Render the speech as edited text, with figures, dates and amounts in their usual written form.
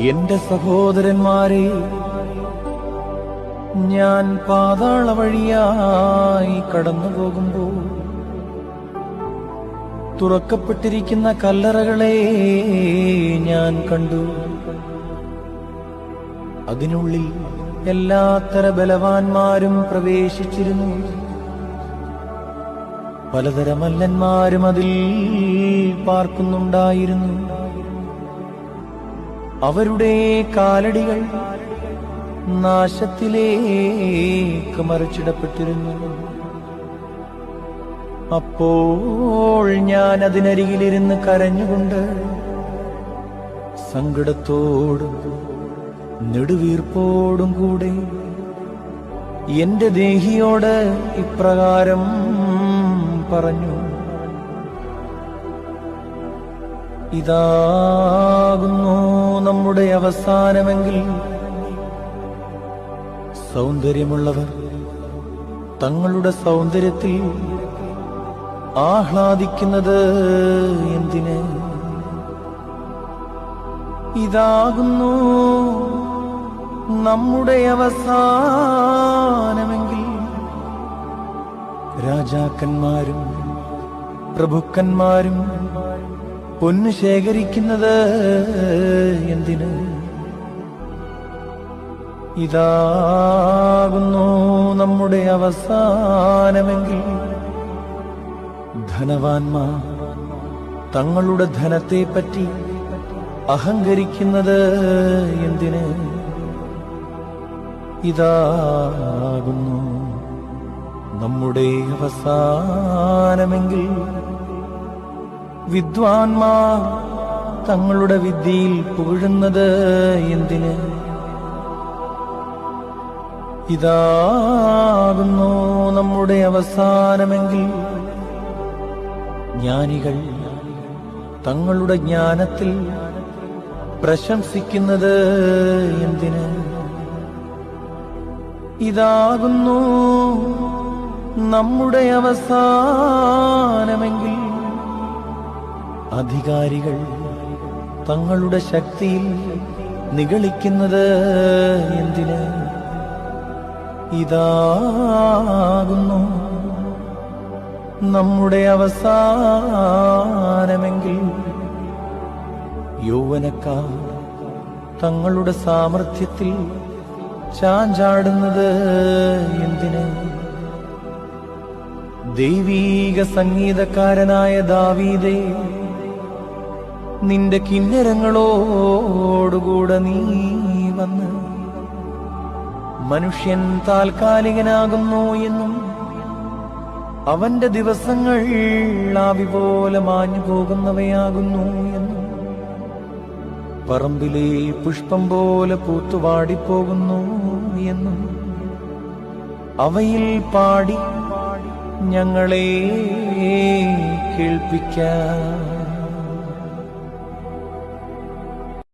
എന്റെ സഹോദരന്മാരെ, ഞാൻ പാതാള വഴിയായി കടന്നുപോകുമ്പോൾ തുറക്കപ്പെട്ടിരിക്കുന്ന കല്ലറകളെ ഞാൻ കണ്ടു. അതിനുള്ളിൽ എല്ലാത്തര ബലവാന്മാരും പ്രവേശിച്ചിരുന്നു. പലതരം മല്ലന്മാരും അതിൽ പാർക്കുന്നുണ്ടായിരുന്നു. അവരുടെ കാലടികൾ നാശത്തിലേക്ക് മറിച്ചിടപ്പെട്ടിരുന്നു. അപ്പോൾ ഞാൻ അതിനരികിലിരുന്ന് കരഞ്ഞുകൊണ്ട് സങ്കടത്തോടും നെടുവീർപ്പോടും കൂടെ എന്റെ ദേഹിയോട് ഇപ്രകാരം പറഞ്ഞു: ഇതാകുന്നു നമ്മുടെ അവസാനമെങ്കിൽ സൗന്ദര്യമുള്ളവർ തങ്ങളുടെ സൗന്ദര്യത്തിൽ ആഹ്ലാദിക്കുന്നത് എന്തിന്? ഇതാകുന്നു നമ്മുടെ അവസാനമെങ്കിൽ രാജാക്കന്മാരും പ്രഭുക്കന്മാരും പൊന്നു ശേഖരിക്കുന്നത് എന്തിന്? ഇതാകുന്നു നമ്മുടെ അവസാനമെങ്കിൽ ധനവാന്മാർ തങ്ങളുടെ ധനത്തെപ്പറ്റി അഹങ്കരിക്കുന്നത് എന്തിന്? ഇതാകുന്നു നമ്മുടെ അവസാനമെങ്കിൽ വിദ്വാൻമാർ തങ്ങളുടെ വിദ്യയിൽ പുകഴുന്നത് എന്തിന്? ഇതാകുന്നു നമ്മുടെ അവസാനമെങ്കിൽ ജ്ഞാനികൾ തങ്ങളുടെ ജ്ഞാനത്തിൽ പ്രശംസിക്കുന്നത് എന്തിന്? ഇതാകുന്നു നമ്മുടെ അവസാനമെങ്കിൽ അധികാരികൾ തങ്ങളുടെ ശക്തിയിൽ നിഗളിക്കുന്നത് എന്തിന്? ഇതാകുന്നു നമ്മുടെ അവസാനമെങ്കിൽ യൗവനക്കാർ തങ്ങളുടെ സാമർഥ്യത്തിൽ ചാഞ്ചാടുന്നത് എന്തിന്? ദൈവീക സംഗീതക്കാരനായ ദാവീദേ, നിന്റെ കിന്നരങ്ങളോടുകൂടെ നീ വന്ന് മനുഷ്യൻ താൽക്കാലികനാകുന്നു എന്നും അവന്റെ ദിവസങ്ങൾ ആവി പോലെ മാഞ്ഞു പോകുന്നവയാകുന്നു എന്നും പറമ്പിലെ പുഷ്പം പോലെ പൂത്തുവാടിപ്പോകുന്നു എന്നും അവയിൽ പാടി ഞങ്ങളെ കേൾപ്പിക്കാം.